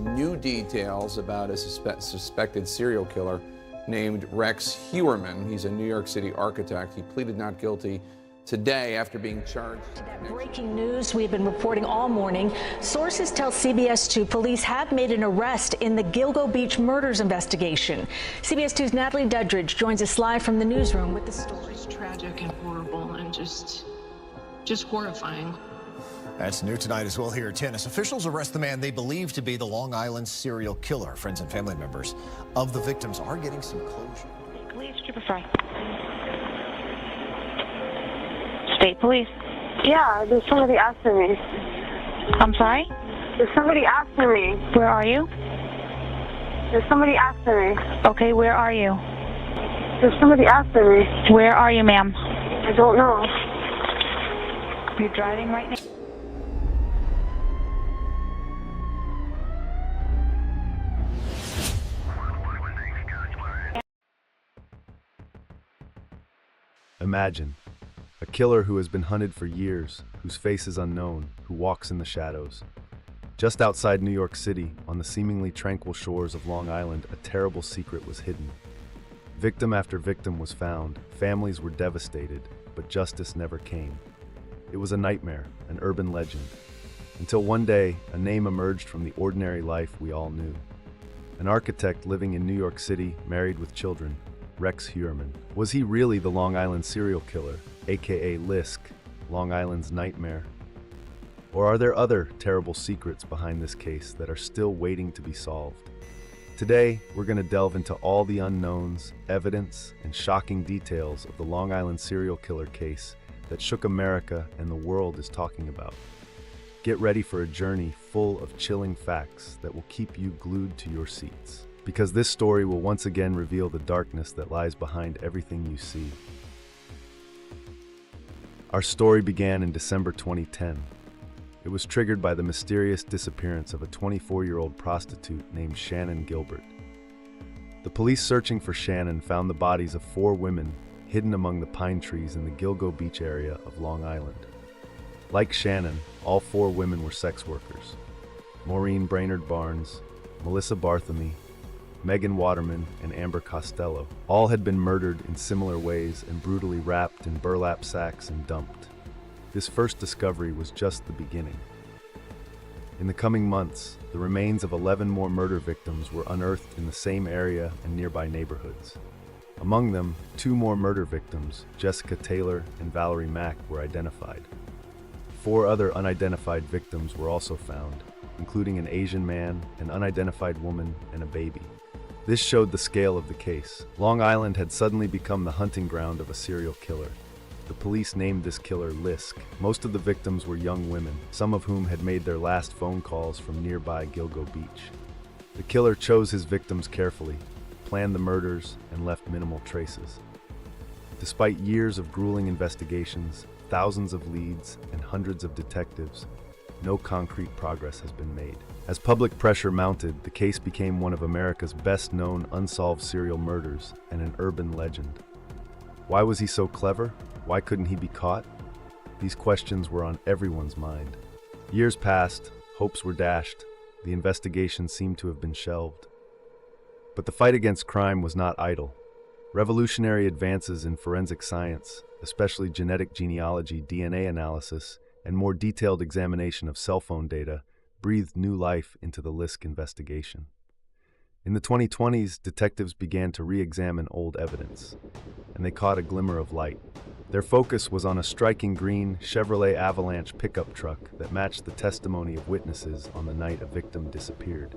new details about a suspected serial killer named Rex Heuermann. He's a New York City architect. He pleaded not guilty today after being charged. Breaking news we've been reporting all morning. Sources tell CBS 2 police have made an arrest in the Gilgo Beach murders investigation. CBS 2's Natalie Duddridge joins us live from the newsroom with the story. It's tragic and horrible and just horrifying. That's new tonight as well here at 10. As officials arrest the man they believe to be the Long Island serial killer. Friends and family members of the victims are getting some closure. Police, Trooper Fry. State Police. Yeah, there's somebody after me. I'm sorry? There's somebody after me. Where are you? There's somebody after me. Okay, where are you? There's somebody after me. Where are you, ma'am? I don't know. You're driving right now? Imagine a killer who has been hunted for years, whose face is unknown, who walks in the shadows. Just outside New York City, on the seemingly tranquil shores of Long Island, a terrible secret was hidden. Victim after victim was found, families were devastated, but justice never came. It was a nightmare, an urban legend, until one day a name emerged from the ordinary life we all knew. An architect living in New York City, married with children, Rex Heuermann. Was he really the Long Island serial killer, aka LISK, Long Island's nightmare? Or are there other terrible secrets behind this case that are still waiting to be solved? Today, we're going to delve into all the unknowns, evidence, and shocking details of the Long Island serial killer case that shook America and the world is talking about. Get ready for a journey full of chilling facts that will keep you glued to your seats, because this story will once again reveal the darkness that lies behind everything you see. Our story began in December 2010. It was triggered by the mysterious disappearance of a 24-year-old prostitute named Shannon Gilbert. The police searching for Shannon found the bodies of 4 women hidden among the pine trees in the Gilgo Beach area of Long Island. Like Shannon, all 4 women were sex workers. Maureen Brainerd Barnes, Melissa Barthamy, Megan Waterman, and Amber Costello. All had been murdered in similar ways and brutally wrapped in burlap sacks and dumped. This first discovery was just the beginning. In the coming months, the remains of 11 more murder victims were unearthed in the same area and nearby neighborhoods. Among them, 2 more murder victims, Jessica Taylor and Valerie Mack, were identified. 4 other unidentified victims were also found, including an Asian man, an unidentified woman, and a baby. This showed the scale of the case. Long Island had suddenly become the hunting ground of a serial killer. The police named this killer LISK. Most of the victims were young women, some of whom had made their last phone calls from nearby Gilgo Beach. The killer chose his victims carefully, planned the murders, and left minimal traces. Despite years of grueling investigations, thousands of leads, and hundreds of detectives, no concrete progress has been made. As public pressure mounted, the case became one of America's best-known unsolved serial murders and an urban legend. Why was he so clever? Why couldn't he be caught? These questions were on everyone's mind. Years passed, hopes were dashed, the investigation seemed to have been shelved. But the fight against crime was not idle. Revolutionary advances in forensic science, especially genetic genealogy, DNA analysis, and more detailed examination of cell phone data, breathed new life into the LISK investigation. In the 2020s, detectives began to re-examine old evidence, and they caught a glimmer of light. Their focus was on a striking green Chevrolet Avalanche pickup truck that matched the testimony of witnesses on the night a victim disappeared.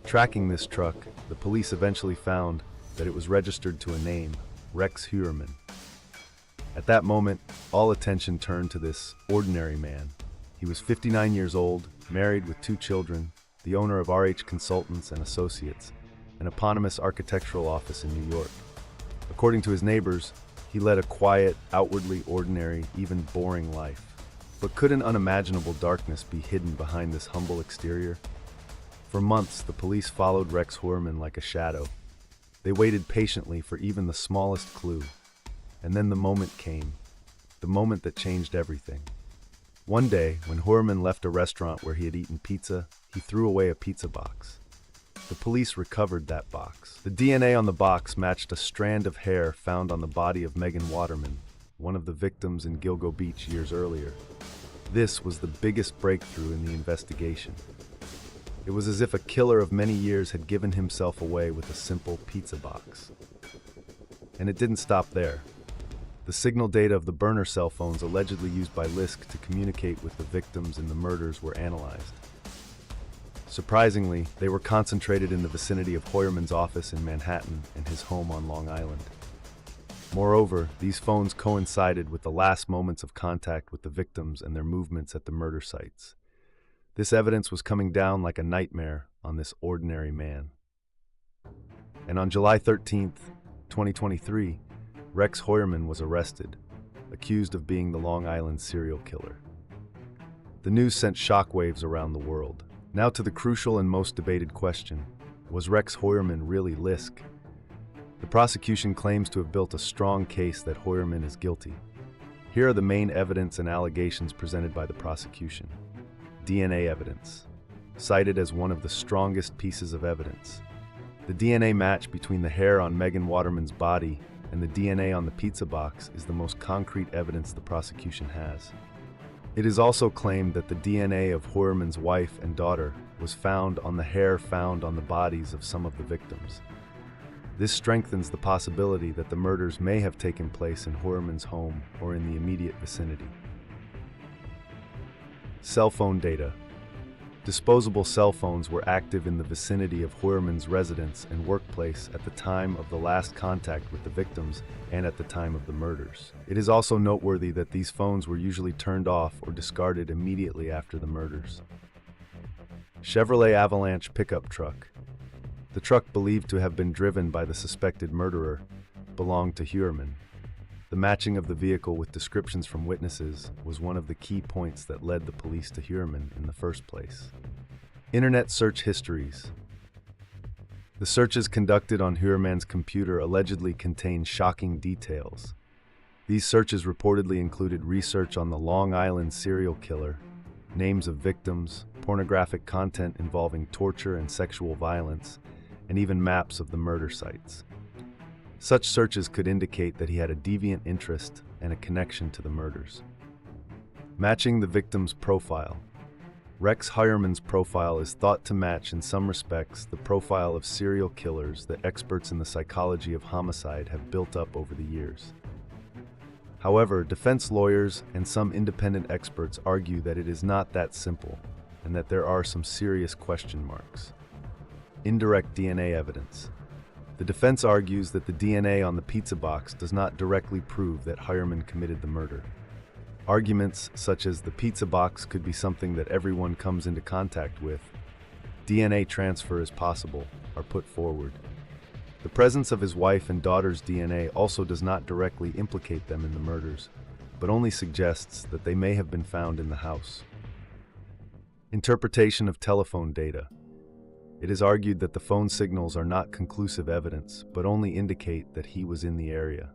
Tracking this truck, the police eventually found that it was registered to a name, Rex Heuermann. At that moment, all attention turned to this ordinary man. He was 59 years old, married with 2 children, the owner of RH Consultants and Associates, an eponymous architectural office in New York. According to his neighbors, he led a quiet, outwardly ordinary, even boring life. But could an unimaginable darkness be hidden behind this humble exterior? For months, the police followed Rex Heuermann like a shadow. They waited patiently for even the smallest clue. And then the moment came, the moment that changed everything. One day, when Heuermann left a restaurant where he had eaten pizza, he threw away a pizza box. The police recovered that box. The DNA on the box matched a strand of hair found on the body of Megan Waterman, one of the victims in Gilgo Beach years earlier. This was the biggest breakthrough in the investigation. It was as if a killer of many years had given himself away with a simple pizza box. And it didn't stop there. The signal data of the burner cell phones allegedly used by LISK to communicate with the victims in the murders were analyzed. Surprisingly, they were concentrated in the vicinity of Heuermann's office in Manhattan and his home on Long Island. Moreover, these phones coincided with the last moments of contact with the victims and their movements at the murder sites. This evidence was coming down like a nightmare on this ordinary man. And on July 13th, 2023, Rex Heuermann was arrested, accused of being the Long Island serial killer. The news sent shockwaves around the world. Now to the crucial and most debated question: was Rex Heuermann really LISK? The prosecution claims to have built a strong case that Heuermann is guilty. Here are the main evidence and allegations presented by the prosecution. DNA evidence, cited as one of the strongest pieces of evidence. The DNA match between the hair on Megan Waterman's body and the DNA on the pizza box is the most concrete evidence the prosecution has. It is also claimed that the DNA of Heuermann's wife and daughter was found on the hair found on the bodies of some of the victims. This strengthens the possibility that the murders may have taken place in Heuermann's home or in the immediate vicinity. Cell phone data. Disposable cell phones were active in the vicinity of Heuermann's residence and workplace at the time of the last contact with the victims and at the time of the murders. It is also noteworthy that these phones were usually turned off or discarded immediately after the murders. Chevrolet Avalanche pickup truck. The truck, believed to have been driven by the suspected murderer, belonged to Heuermann. The matching of the vehicle with descriptions from witnesses was one of the key points that led the police to Heuermann in the first place. Internet search histories. The searches conducted on Heuermann's computer allegedly contained shocking details. These searches reportedly included research on the Long Island serial killer, names of victims, pornographic content involving torture and sexual violence, and even maps of the murder sites. Such searches could indicate that he had a deviant interest and a connection to the murders. Matching the victim's profile. Rex Heuermann's profile is thought to match in some respects the profile of serial killers that experts in the psychology of homicide have built up over the years. However, defense lawyers and some independent experts argue that it is not that simple and that there are some serious question marks. Indirect DNA evidence. The defense argues that the DNA on the pizza box does not directly prove that Heuermann committed the murder. Arguments such as the pizza box could be something that everyone comes into contact with, DNA transfer is possible, are put forward. The presence of his wife and daughter's DNA also does not directly implicate them in the murders, but only suggests that they may have been found in the house. Interpretation of telephone data. It is argued that the phone signals are not conclusive evidence, but only indicate that he was in the area.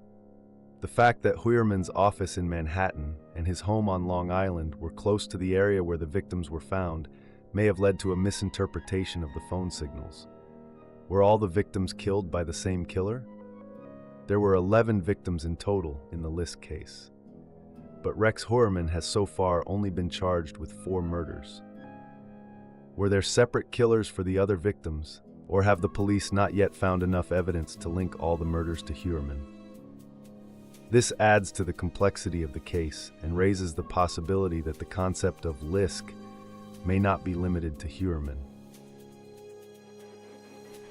The fact that Heuermann's office in Manhattan and his home on Long Island were close to the area where the victims were found may have led to a misinterpretation of the phone signals. Were all the victims killed by the same killer? There were 11 victims in total in the LISK case. But Rex Heuermann has so far only been charged with 4 murders. Were there separate killers for the other victims, or have the police not yet found enough evidence to link all the murders to Heuermann? This adds to the complexity of the case and raises the possibility that the concept of LISK may not be limited to Heuermann.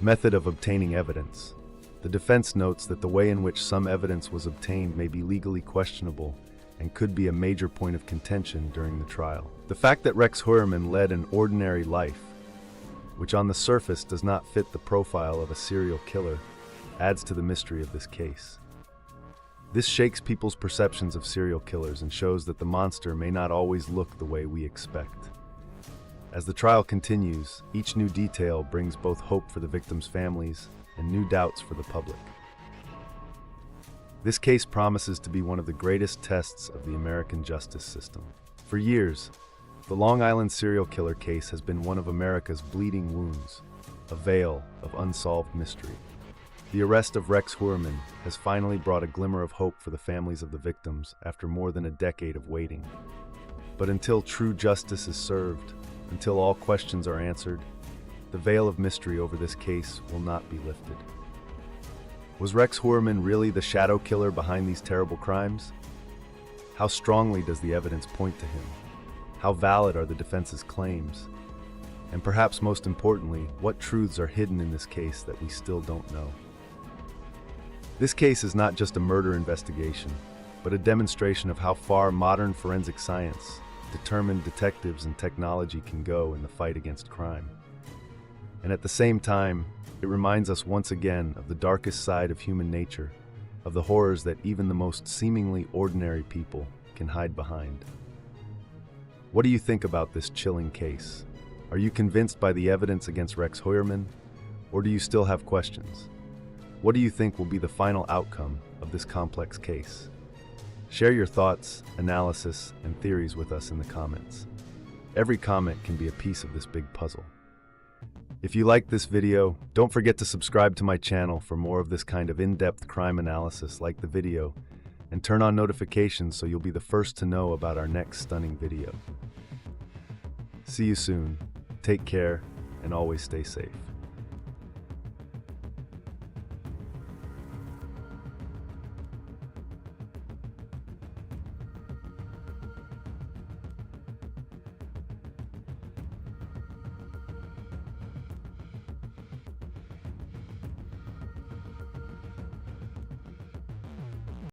Method of obtaining evidence. The defense notes that the way in which some evidence was obtained may be legally questionable and could be a major point of contention during the trial. The fact that Rex Heuermann led an ordinary life, which on the surface does not fit the profile of a serial killer, adds to the mystery of this case. This shakes people's perceptions of serial killers and shows that the monster may not always look the way we expect. As the trial continues, each new detail brings both hope for the victims' families and new doubts for the public. This case promises to be one of the greatest tests of the American justice system. For For years, the Long Island serial killer case has been one of America's bleeding wounds, a veil of unsolved mystery. The arrest of Rex Heuermann has finally brought a glimmer of hope for the families of the victims after more than a decade of waiting. But until true justice is served, until all questions are answered, the veil of mystery over this case will not be lifted. Was Rex Heuermann really the shadow killer behind these terrible crimes? How strongly does the evidence point to him? How valid are the defense's claims? And perhaps most importantly, what truths are hidden in this case that we still don't know? This case is not just a murder investigation, but a demonstration of how far modern forensic science, determined detectives, and technology can go in the fight against crime. And at the same time, it reminds us once again of the darkest side of human nature, of the horrors that even the most seemingly ordinary people can hide behind. What do you think about this chilling case? Are you convinced by the evidence against Rex Heuermann, or do you still have questions? What do you think will be the final outcome of this complex case? Share your thoughts, analysis, and theories with us in the comments. Every comment can be a piece of this big puzzle. If you liked this video, don't forget to subscribe to my channel for more of this kind of in-depth crime analysis like the video, and turn on notifications so you'll be the first to know about our next stunning video. See you soon, take care, and always stay safe.